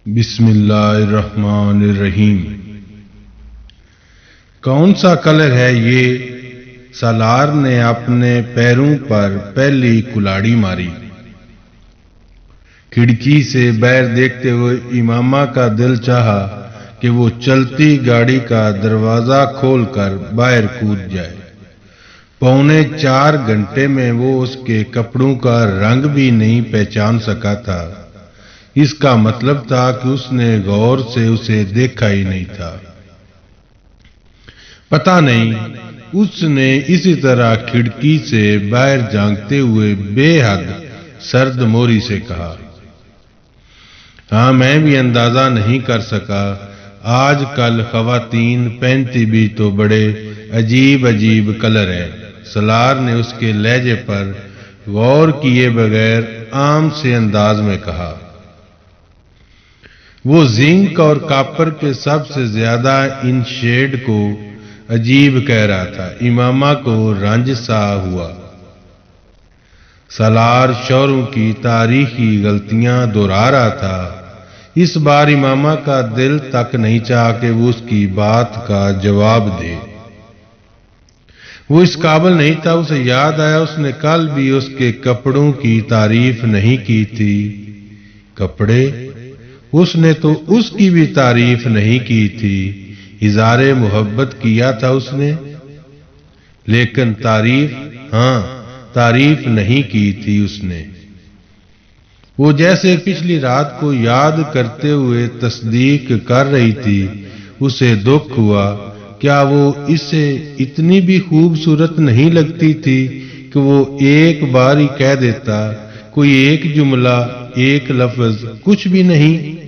بسم اللہ الرحمن الرحیم۔ کون سا کلر ہے یہ؟ سالار نے اپنے پیروں پر پہلی کلاڑی ماری۔ کھڑکی سے باہر دیکھتے ہوئے امامہ کا دل چاہا کہ وہ چلتی گاڑی کا دروازہ کھول کر باہر کود جائے۔ 3.25 گھنٹے میں وہ اس کے کپڑوں کا رنگ بھی نہیں پہچان سکا تھا۔ اس کا مطلب تھا کہ اس نے غور سے اسے دیکھا ہی نہیں تھا۔ پتہ نہیں، اس نے اسی طرح کھڑکی سے باہر جھانکتے ہوئے بے حد سرد موری سے کہا۔ ہاں، میں بھی اندازہ نہیں کر سکا۔ آج کل خواتین پہنتی بھی تو بڑے عجیب عجیب کلر ہیں۔ سالار نے اس کے لہجے پر غور کیے بغیر عام سے انداز میں کہا۔ وہ زنک اور کاپر کے سب سے زیادہ ان شیڈ کو عجیب کہہ رہا تھا۔ امامہ کو رنج سا ہوا۔ سالار شوہروں کی تاریخی غلطیاں دہرا رہا تھا۔ اس بار امامہ کا دل تک نہیں چاہا کہ وہ اس کی بات کا جواب دے۔ وہ اس قابل نہیں تھا۔ اسے یاد آیا اس نے کل بھی اس کے کپڑوں کی تعریف نہیں کی تھی۔ کپڑے؟ اس نے تو اس کی بھی تعریف نہیں کی تھی۔ اظہار محبت کیا تھا اس نے، لیکن تعریف نہیں کی تھی اس نے۔ وہ جیسے پچھلی رات کو یاد کرتے ہوئے تصدیق کر رہی تھی۔ اسے دکھ ہوا۔ کیا وہ اسے اتنی بھی خوبصورت نہیں لگتی تھی کہ وہ ایک بار ہی کہہ دیتا؟ کوئی ایک جملہ، ایک لفظ، کچھ بھی نہیں۔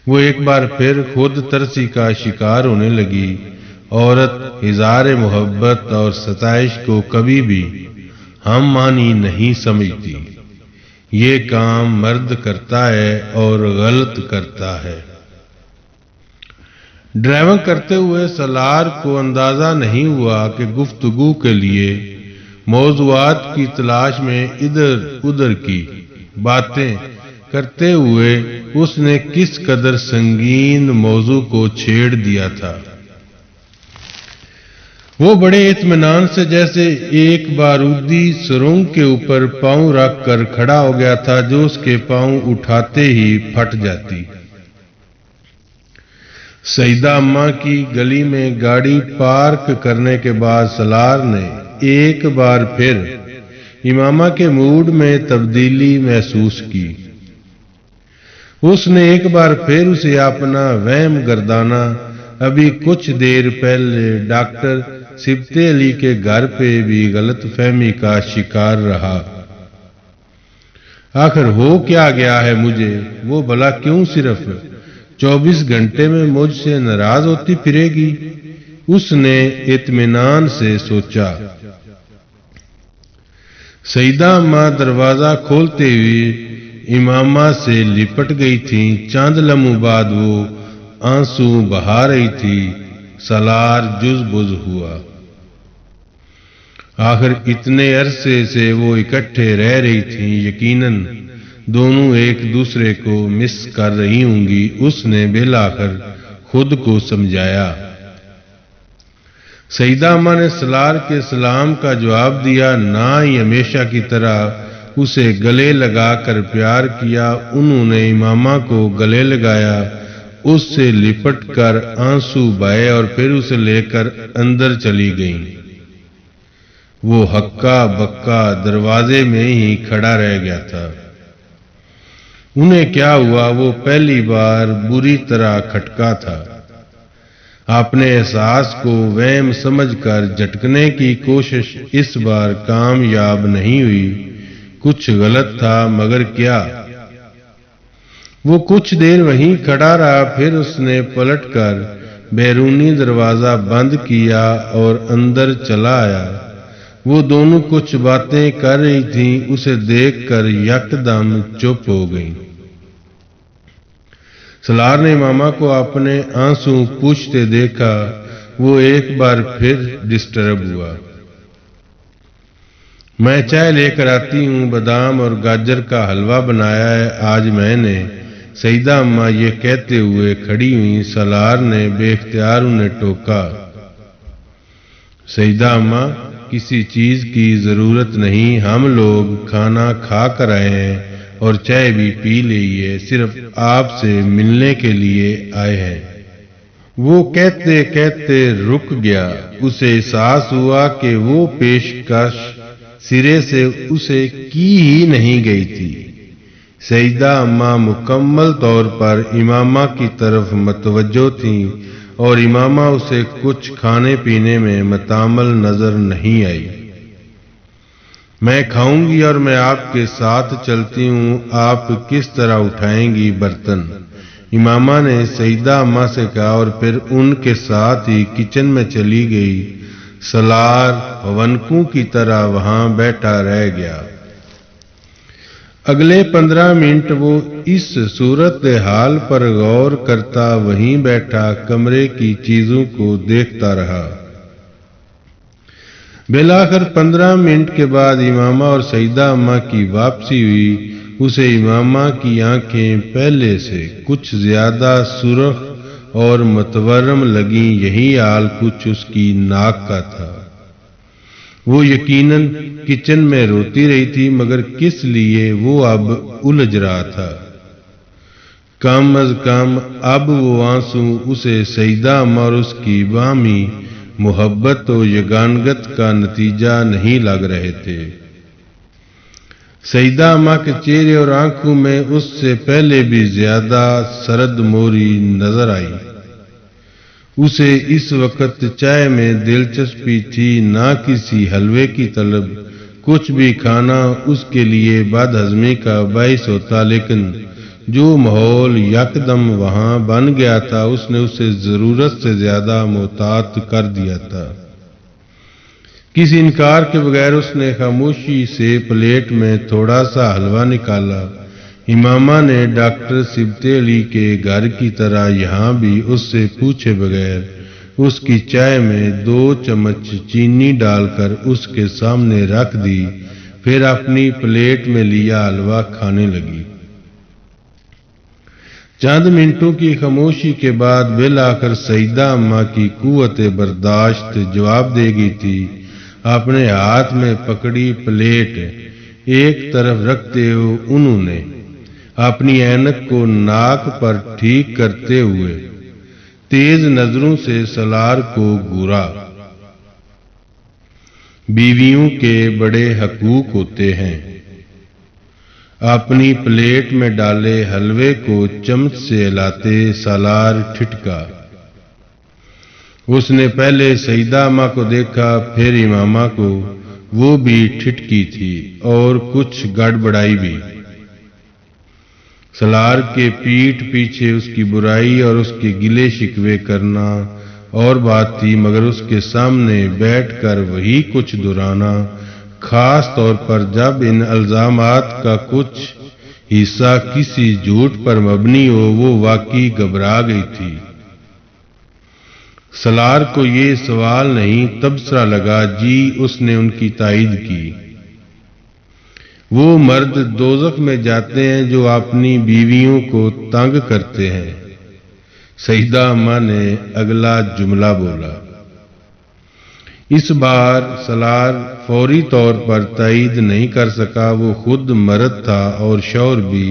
وہ ایک بار پھر خود ترسی کا شکار ہونے لگی۔ عورت اظہار محبت اور ستائش کو کبھی بھی ہم معنی نہیں سمجھتی۔ یہ کام مرد کرتا ہے اور غلط کرتا ہے۔ ڈرائیونگ کرتے ہوئے سالار کو اندازہ نہیں ہوا کہ گفتگو کے لیے موضوعات کی تلاش میں ادھر ادھر کی باتیں کرتے ہوئے اس نے کس قدر سنگین موضوع کو چھیڑ دیا تھا۔ وہ بڑے اطمینان سے جیسے ایک بارودی سرنگ کے اوپر پاؤں رکھ کر کھڑا ہو گیا تھا جو اس کے پاؤں اٹھاتے ہی پھٹ جاتی۔ سیدہ اماں کی گلی میں گاڑی پارک کرنے کے بعد سالار نے ایک بار پھر امامہ کے موڈ میں تبدیلی محسوس کی۔ اس نے ایک بار پھر اسے اپنا وہم گردانا۔ ابھی کچھ دیر پہلے ڈاکٹر صبت علی کے گھر پہ بھی غلط فہمی کا شکار رہا۔ آخر ہو کیا گیا ہے مجھے؟ وہ بھلا کیوں صرف 24 گھنٹے میں مجھ سے ناراض ہوتی پھرے گی؟ اس نے اطمینان سے سوچا۔ سیدہ اماں دروازہ کھولتے ہوئے امامہ سے لپٹ گئی تھیں۔ چند لمحوں بعد وہ آنسو بہا رہی تھی۔ سالار جز بز ہوا۔ آخر اتنے عرصے سے وہ اکٹھے رہ رہی تھیں، یقیناً دونوں ایک دوسرے کو مس کر رہی ہوں گی۔ اس نے بالآخر خود کو سمجھایا۔ سیدہ اماں نے سالار کے سلام کا جواب دیا، نہ ہی ہمیشہ کی طرح اسے گلے لگا کر پیار کیا۔ انہوں نے امامہ کو گلے لگایا، اس سے لپٹ کر آنسو بہائے اور پھر اسے لے کر اندر چلی گئیں۔ وہ ہکا بکا دروازے میں ہی کھڑا رہ گیا تھا۔ انہیں کیا ہوا؟ وہ پہلی بار بری طرح کھٹکا تھا۔ اپنے احساس کو وہم سمجھ کر جھٹکنے کی کوشش اس بار کامیاب نہیں ہوئی۔ کچھ غلط تھا، مگر کیا؟ وہ کچھ دیر وہیں کھڑا رہا، پھر اس نے پلٹ کر بیرونی دروازہ بند کیا اور اندر چلا آیا۔ وہ دونوں کچھ باتیں کر رہی تھیں، اسے دیکھ کر یکدم چپ ہو گئیں۔ سالار نے امامہ کو اپنے آنسو پوچھتے دیکھا۔ وہ ایک بار پھر ڈسٹرب ہوا۔ میں چائے لے کر آتی ہوں، بادام اور گاجر کا حلوہ بنایا ہے آج میں نے۔ سیدہ اماں یہ کہتے ہوئے کھڑی ہوئی، سالار نے بے اختیار انہیں ٹوکا۔ سیدہ اماں، کسی چیز کی ضرورت نہیں، ہم لوگ کھانا کھا کر آئے ہیں اور چائے بھی پی لی ہے، صرف آپ سے ملنے کے لیے آئے ہیں۔ وہ کہتے کہتے رک گیا۔ اسے احساس ہوا کہ وہ پیشکش سرے سے اسے کی ہی نہیں گئی تھی۔ سیدہ اماں مکمل طور پر امامہ کی طرف متوجہ تھیں اور امامہ اسے کچھ کھانے پینے میں متعامل نظر نہیں آئی۔ میں کھاؤں گی اور میں آپ کے ساتھ چلتی ہوں، آپ کس طرح اٹھائیں گی برتن؟ امامہ نے سیدہ اماں سے کہا اور پھر ان کے ساتھ ہی کچن میں چلی گئی۔ سالار ونکوں کی طرح وہاں بیٹھا رہ گیا۔ اگلے 15 منٹ وہ اس صورتحال پر غور کرتا وہیں بیٹھا کمرے کی چیزوں کو دیکھتا رہا۔ بالآخر 15 منٹ کے بعد امامہ اور سیدہ اماں کی واپسی ہوئی۔ اسے امامہ کی آنکھیں پہلے سے کچھ زیادہ سرخ اور متورم لگیں، یہی حال کچھ اس کی ناک کا تھا۔ وہ یقیناً کچن میں روتی رہی تھی، مگر کس لیے وہ اب الجھ رہا تھا۔ کم از کم اب وہ آنسو اسے سیدہ اماں اور اس کی باہمی محبت و یگانگت کا نتیجہ نہیں لگ رہے تھے۔ سیدہ اماں کے چہرے اور آنکھوں میں اس سے پہلے بھی زیادہ سرد موری نظر آئی۔ اسے اس وقت چائے میں دلچسپی تھی، نہ کسی حلوے کی طلب۔ کچھ بھی کھانا اس کے لیے بد ہضمی کا باعث ہوتا، لیکن جو ماحول یکدم وہاں بن گیا تھا اس نے اسے ضرورت سے زیادہ محتاط کر دیا تھا۔ کسی انکار کے بغیر اس نے خاموشی سے پلیٹ میں تھوڑا سا حلوہ نکالا۔ امامہ نے ڈاکٹر صبت علی کے گھر کی طرح یہاں بھی اس سے پوچھے بغیر اس کی چائے میں 2 چمچ چینی ڈال کر اس کے سامنے رکھ دی، پھر اپنی پلیٹ میں لیا حلوہ کھانے لگی۔ چند منٹوں کی خاموشی کے بعد بالآخر سیدہ اماں کی قوت برداشت جواب دے گئی تھی۔ اپنے ہاتھ میں پکڑی پلیٹ ایک طرف رکھتے ہوئے انہوں نے اپنی اینک کو ناک پر ٹھیک کرتے ہوئے تیز نظروں سے سالار کو گھورا۔ بیویوں کے بڑے حقوق ہوتے ہیں۔ اپنی پلیٹ میں ڈالے حلوے کو چمچ سے ہلاتے سالار ٹھٹکا۔ اس نے پہلے سیدہ اماں کو دیکھا، پھر امامہ کو۔ وہ بھی ٹھٹکی تھی اور کچھ گڑبڑائی بھی۔ سالار کے پیٹھ پیچھے اس کی برائی اور اس کے گلے شکوے کرنا اور بات تھی، مگر اس کے سامنے بیٹھ کر وہی کچھ دہرانا، خاص طور پر جب ان الزامات کا کچھ حصہ کسی جھوٹ پر مبنی ہو، وہ واقعی گھبرا گئی تھی۔ سالار کو یہ سوال نہیں تبصرہ لگا، جی اس نے ان کی تائید کی۔ وہ مرد دوزخ میں جاتے ہیں جو اپنی بیویوں کو تنگ کرتے ہیں۔ سیدہ اماں نے اگلا جملہ بولا۔ اس بار سالار فوری طور پر تائید نہیں کر سکا۔ وہ خود مرد تھا اور شوہر بھی،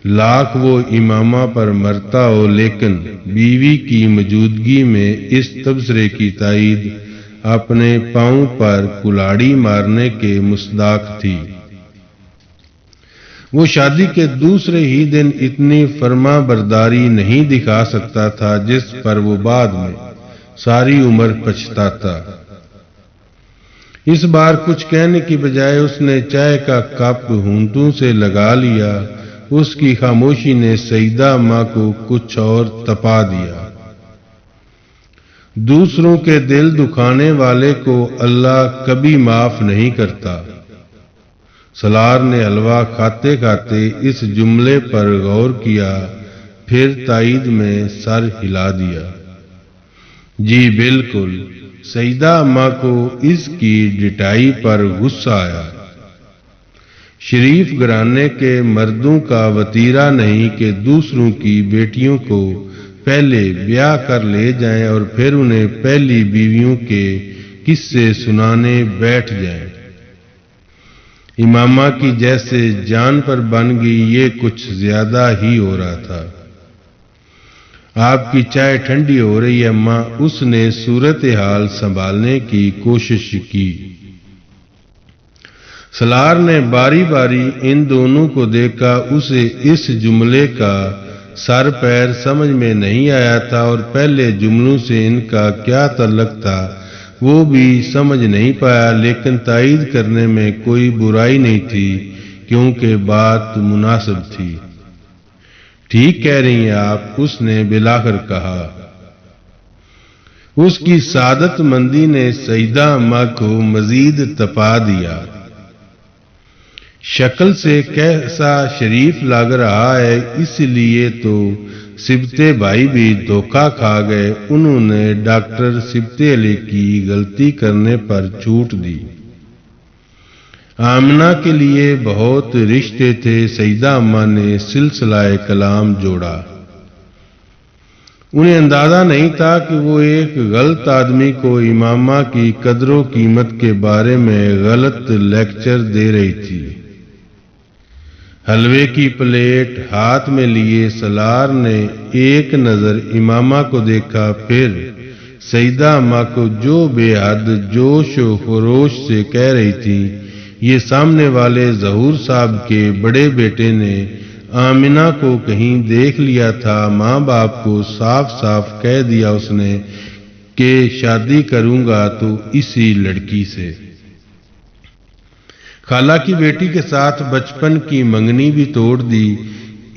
لاکھ وہ امامہ پر مرتا ہو، لیکن بیوی کی موجودگی میں اس تبصرے کی تائید اپنے پاؤں پر کلاڑی مارنے کے مصداق تھی۔ وہ شادی کے دوسرے ہی دن اتنی فرما برداری نہیں دکھا سکتا تھا جس پر وہ بعد میں ساری عمر پچھتاتا۔ اس بار کچھ کہنے کی بجائے اس نے چائے کا کپ ہونٹوں سے لگا لیا۔ اس کی خاموشی نے سیدہ اماں کو کچھ اور تپا دیا۔ دوسروں کے دل دکھانے والے کو اللہ کبھی معاف نہیں کرتا۔ سالار نے حلوہ کھاتے کھاتے اس جملے پر غور کیا، پھر تائید میں سر ہلا دیا۔ جی بالکل۔ سیدہ اماں کو اس کی ڈٹائی پر غصہ آیا۔ شریف گھرانے کے مردوں کا وتیرہ نہیں کہ دوسروں کی بیٹیوں کو پہلے بیاہ کر لے جائیں اور پھر انہیں پہلی بیویوں کے قصے سنانے بیٹھ جائیں۔ امامہ کی جیسے جان پر بن گئی، یہ کچھ زیادہ ہی ہو رہا تھا۔ آپ کی چائے ٹھنڈی ہو رہی ہے اماں، اس نے صورتحال سنبھالنے کی کوشش کی۔ سالار نے باری باری ان دونوں کو دیکھا، اسے اس جملے کا سر پیر سمجھ میں نہیں آیا تھا اور پہلے جملوں سے ان کا کیا تعلق تھا وہ بھی سمجھ نہیں پایا، لیکن تائید کرنے میں کوئی برائی نہیں تھی کیونکہ بات مناسب تھی۔ ٹھیک کہہ رہی ہیں آپ، اس نے بالآخر کہا۔ اس کی سعادت مندی نے سیدہ اماں کو مزید تپا دیا۔ شکل سے کیسا شریف لگ رہا ہے، اس لیے تو سبتے بھائی بھی دھوکہ کھا گئے۔ انہوں نے ڈاکٹر سبتے علی کی غلطی کرنے پر چھوٹ دی۔ آمنہ کے لیے بہت رشتے تھے، سیدہ اماں نے سلسلہ کلام جوڑا۔ انہیں اندازہ نہیں تھا کہ وہ ایک غلط آدمی کو امامہ کی قدر و قیمت کے بارے میں غلط لیکچر دے رہی تھی۔ حلوے کی پلیٹ ہاتھ میں لیے سالار نے ایک نظر امامہ کو دیکھا، پھر سیدہ اماں کو جو بے حد جوش و خروش سے کہہ رہی تھی۔ یہ سامنے والے ظہور صاحب کے بڑے بیٹے نے آمنہ کو کہیں دیکھ لیا تھا۔ ماں باپ کو صاف صاف کہہ دیا اس نے کہ شادی کروں گا تو اسی لڑکی سے۔ خالہ کی بیٹی کے ساتھ بچپن کی منگنی بھی توڑ دی۔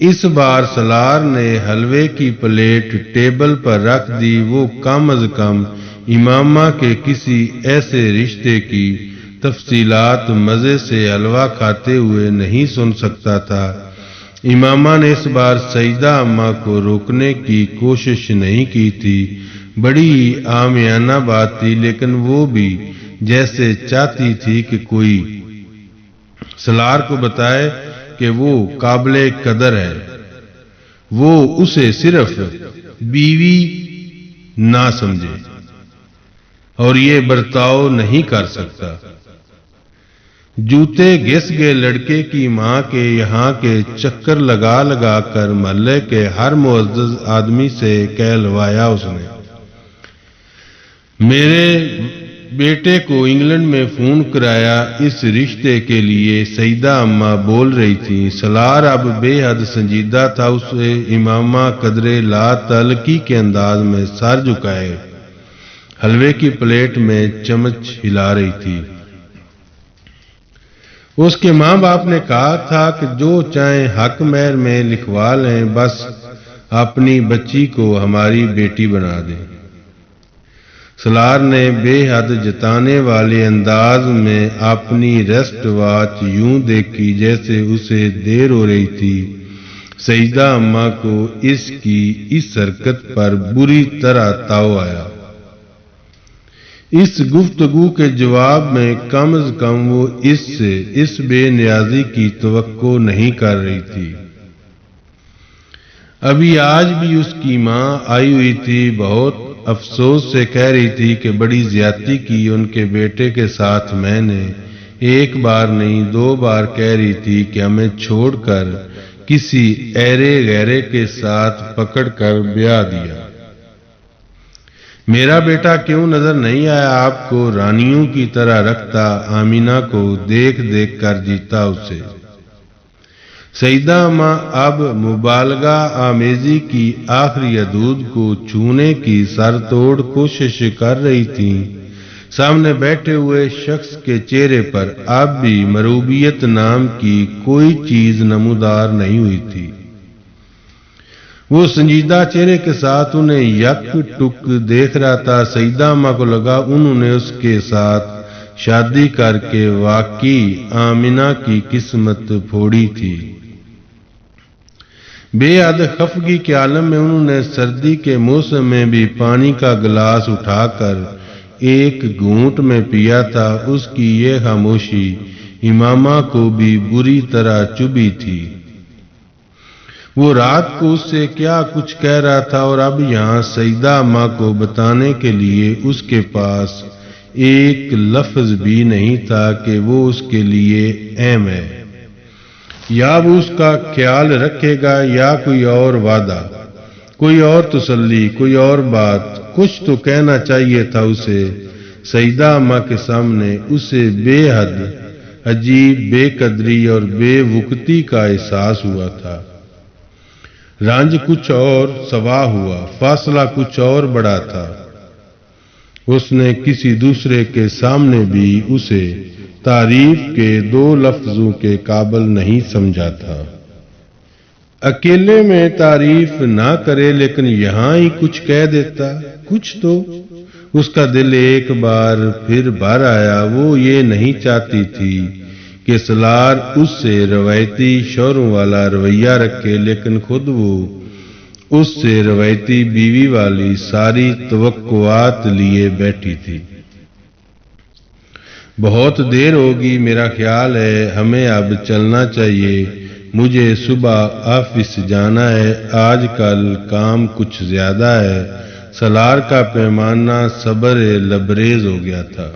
اس بار سالار نے حلوے کی پلیٹ ٹیبل پر رکھ دی۔ وہ کم از کم امامہ کے کسی ایسے رشتے کی تفصیلات مزے سے حلوہ کھاتے ہوئے نہیں سن سکتا تھا۔ امامہ نے اس بار سیدہ اماں کو روکنے کی کوشش نہیں کی تھی۔ بڑی عامیانہ بات تھی، لیکن وہ بھی جیسے چاہتی تھی کہ کوئی سالار کو بتائے کہ وہ قابل قدر ہے، وہ اسے صرف بیوی نہ سمجھے اور یہ برتاؤ نہیں کر سکتا۔ جوتے گھس گئے لڑکے کی ماں کے یہاں کے چکر لگا لگا کر محلے کے ہر معزز آدمی سے کہلوایا اس نے۔ میرے بیٹے کو انگلینڈ میں فون کرایا اس رشتے کے لیے، سیدہ اماں بول رہی تھی۔ سالار اب بے حد سنجیدہ تھا، اسے امامہ قدرے لا تعلقی کے انداز میں سر جھکائے حلوے کی پلیٹ میں چمچ ہلا رہی تھی۔ اس کے ماں باپ نے کہا تھا کہ جو چاہیں حق مہر میں لکھوا لیں، بس اپنی بچی کو ہماری بیٹی بنا دیں۔ سالار نے بے حد جتانے والے انداز میں اپنی ریسٹ واچ یوں دیکھی جیسے اسے دیر ہو رہی تھی۔ سیدہ اماں کو اس کی اس حرکت پر بری طرح تاؤ آیا۔ اس گفتگو کے جواب میں کم از کم وہ اس سے اس بے نیازی کی توقع نہیں کر رہی تھی۔ ابھی آج بھی اس کی ماں آئی ہوئی تھی، بہت افسوس سے کہہ رہی تھی کہ بڑی زیادتی کی ان کے بیٹے کے ساتھ میں نے، ایک بار نہیں 2 بار کہہ رہی تھی کہ ہمیں چھوڑ کر کسی ایرے غیرے کے ساتھ پکڑ کر بیاہ دیا۔ میرا بیٹا کیوں نظر نہیں آیا آپ کو؟ رانیوں کی طرح رکھتا، آمینہ کو دیکھ دیکھ کر جیتا اسے۔ سیدہ اماں اب مبالغہ آمیزی کی آخری حدود کو چھونے کی سر توڑ کوشش کر رہی تھیں۔ سامنے بیٹھے ہوئے شخص کے چہرے پر اب بھی مروبیت نام کی کوئی چیز نمودار نہیں ہوئی تھی۔ وہ سنجیدہ چہرے کے ساتھ انہیں یک ٹک دیکھ رہا تھا۔ سیدہ اماں کو لگا انہوں نے اس کے ساتھ شادی کر کے واقعی آمنہ کی قسمت پھوڑی تھی۔ بے حد خفگی کے عالم میں انہوں نے سردی کے موسم میں بھی پانی کا گلاس اٹھا کر ایک گھونٹ میں پیا تھا۔ اس کی یہ خاموشی امامہ کو بھی بری طرح چبھی تھی۔ وہ رات کو اس سے کیا کچھ کہہ رہا تھا، اور اب یہاں سیدہ اماں کو بتانے کے لیے اس کے پاس ایک لفظ بھی نہیں تھا کہ وہ اس کے لیے اہم ہے، یا وہ اس کا خیال رکھے گا، یا کوئی اور وعدہ، کوئی اور تسلی، کوئی اور بات۔ کچھ تو کہنا چاہیے تھا اسے۔ سیدہ اماں کے سامنے اسے بے حد عجیب بے قدری اور بے وقتی کا احساس ہوا تھا۔ رنج کچھ اور سوا ہوا، فاصلہ کچھ اور بڑا تھا۔ اس نے کسی دوسرے کے سامنے بھی اسے تعریف کے دو لفظوں کے قابل نہیں سمجھا تھا۔ اکیلے میں تعریف نہ کرے لیکن یہاں ہی کچھ کہہ دیتا، کچھ تو۔ اس کا دل ایک بار پھر بھر آیا۔ وہ یہ نہیں چاہتی تھی کہ سالار اس سے روایتی شوہروں والا رویہ رکھے، لیکن خود وہ اس سے روایتی بیوی والی ساری توقعات لیے بیٹھی تھی۔ بہت دیر ہوگی، میرا خیال ہے ہمیں اب چلنا چاہیے۔ مجھے صبح آفس جانا ہے، آج کل کام کچھ زیادہ ہے۔ سالار کا پیمانہ صبر لبریز ہو گیا تھا۔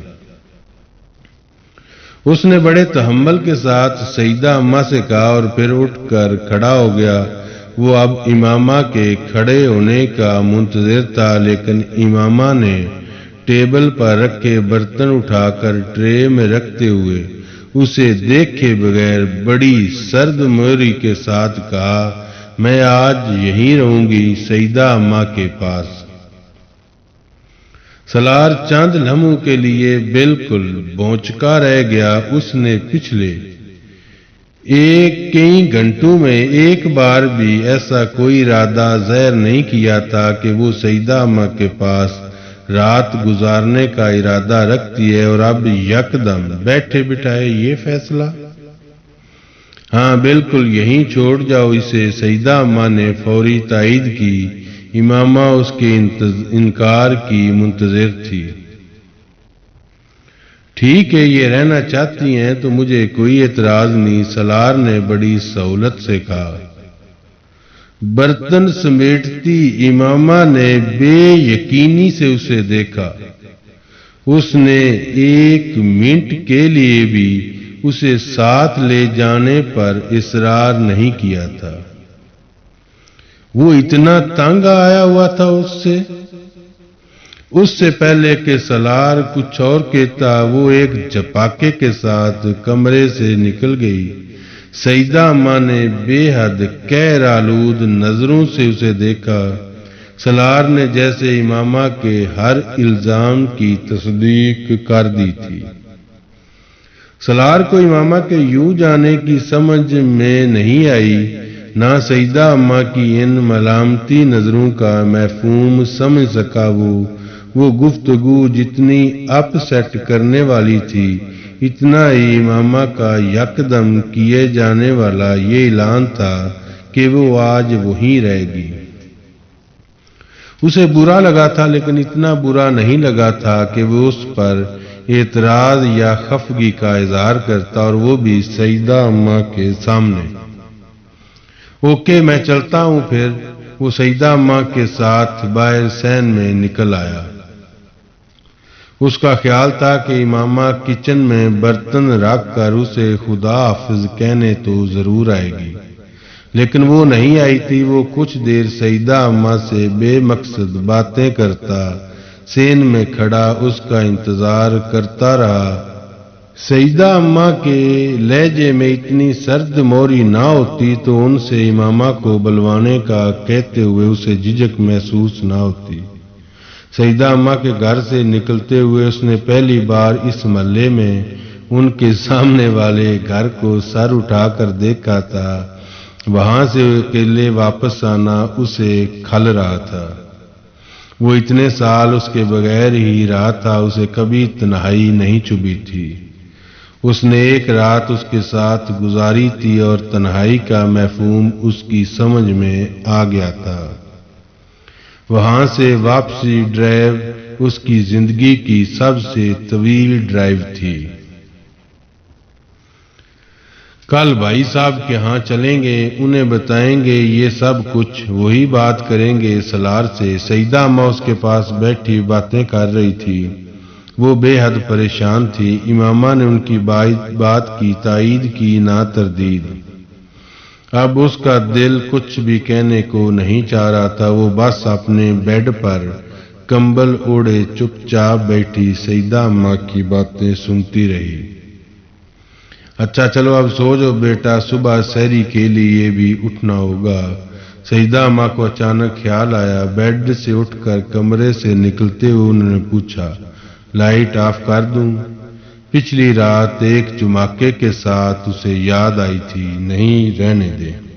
اس نے بڑے تحمل کے ساتھ سیدہ اماں سے کہا اور پھر اٹھ کر کھڑا ہو گیا۔ وہ اب امامہ کے کھڑے ہونے کا منتظر تھا، لیکن امامہ نے ٹیبل پر رکھے برتن اٹھا کر ٹرے میں رکھتے ہوئے اسے دیکھے بغیر بڑی سرد موری کے ساتھ کہا، میں آج یہیں رہوں گی سیدہ اماں کے پاس۔ سالار چند لمحوں کے لیے بالکل بھونچکا رہ گیا۔ اس نے پچھلے کئی گھنٹوں میں ایک بار بھی ایسا کوئی ارادہ ظاہر نہیں کیا تھا کہ وہ سیدہ اماں کے پاس رات گزارنے کا ارادہ رکھتی ہے، اور اب یکدم بیٹھے بٹھائے یہ فیصلہ۔ ہاں بالکل، یہیں چھوڑ جاؤ اسے، سیدہ اماں نے فوری تائید کی۔ امامہ اس کے انکار کی منتظر تھی۔ ٹھیک ہے، یہ رہنا چاہتی ہیں تو مجھے کوئی اعتراض نہیں، سالار نے بڑی سہولت سے کہا۔ برتن سمیٹتی امامہ نے بے یقینی سے اسے دیکھا۔ اس نے ایک منٹ کے لیے بھی اسے ساتھ لے جانے پر اصرار نہیں کیا تھا۔ وہ اتنا تنگ آیا ہوا تھا اس سے پہلے کہ سالار کچھ اور کہتا، وہ ایک جھپاکے کے ساتھ کمرے سے نکل گئی۔ سیدہ اماں نے بے حد قہر آلود نظروں سے اسے دیکھا۔ سالار نے جیسے امامہ کے ہر الزام کی تصدیق کر دی تھی۔ سالار کو امامہ کے یوں جانے کی سمجھ میں نہیں آئی، نہ سیدہ اماں کی ان ملامتی نظروں کا مفہوم سمجھ سکا۔ وہ گفتگو جتنی اپ سیٹ کرنے والی تھی، اتنا ہی امامہ کا یکدم کیے جانے والا یہ اعلان تھا کہ وہ آج وہیں رہے گی۔ اسے برا لگا تھا، لیکن اتنا برا نہیں لگا تھا کہ وہ اس پر اعتراض یا خفگی کا اظہار کرتا، اور وہ بھی سیدہ اماں کے سامنے۔ اوکے، میں چلتا ہوں پھر۔ وہ سیدہ اماں کے ساتھ باہر صحن میں نکل آیا۔ اس کا خیال تھا کہ امامہ کچن میں برتن رکھ کر اسے خدا حافظ کہنے تو ضرور آئے گی، لیکن وہ نہیں آئی تھی۔ وہ کچھ دیر سیدہ اماں سے بے مقصد باتیں کرتا صحن میں کھڑا اس کا انتظار کرتا رہا۔ سیدہ اماں کے لہجے میں اتنی سرد موری نہ ہوتی تو ان سے امامہ کو بلوانے کا کہتے ہوئے اسے جھجک محسوس نہ ہوتی۔ سیدہ اماں کے گھر سے نکلتے ہوئے اس نے پہلی بار اس محلے میں ان کے سامنے والے گھر کو سر اٹھا کر دیکھا تھا۔ وہاں سے اکیلے واپس آنا اسے کھل رہا تھا۔ وہ اتنے سال اس کے بغیر ہی رہا تھا، اسے کبھی تنہائی نہیں چبھی تھی۔ اس نے ایک رات اس کے ساتھ گزاری تھی اور تنہائی کا مفہوم اس کی سمجھ میں آ گیا تھا۔ وہاں سے واپسی ڈرائیو اس کی زندگی کی سب سے طویل ڈرائیو تھی۔ کل بھائی صاحب کے ہاں چلیں گے، انہیں بتائیں گے یہ سب کچھ، وہی بات کریں گے سالار سے۔ سیدہ اماں اس کے پاس بیٹھی باتیں کر رہی تھی، وہ بے حد پریشان تھی۔ امامہ نے ان کی بات کی تائید کی، نہ تردید۔ اب اس کا دل کچھ بھی کہنے کو نہیں چاہ رہا تھا، وہ بس اپنے بیڈ پر کمبل اوڑھے چپ چاپ بیٹھی سیدہ اماں کی باتیں سنتی رہی۔ اچھا چلو اب سو جاؤ بیٹا، صبح سحری کے لیے بھی اٹھنا ہوگا۔ سیدہ اماں کو اچانک خیال آیا، بیڈ سے اٹھ کر کمرے سے نکلتے ہوئے انہوں نے پوچھا، لائٹ آف کر دوں؟ پچھلی رات ایک چماکے کے ساتھ اسے یاد آئی تھی۔ نہیں، رہنے دے۔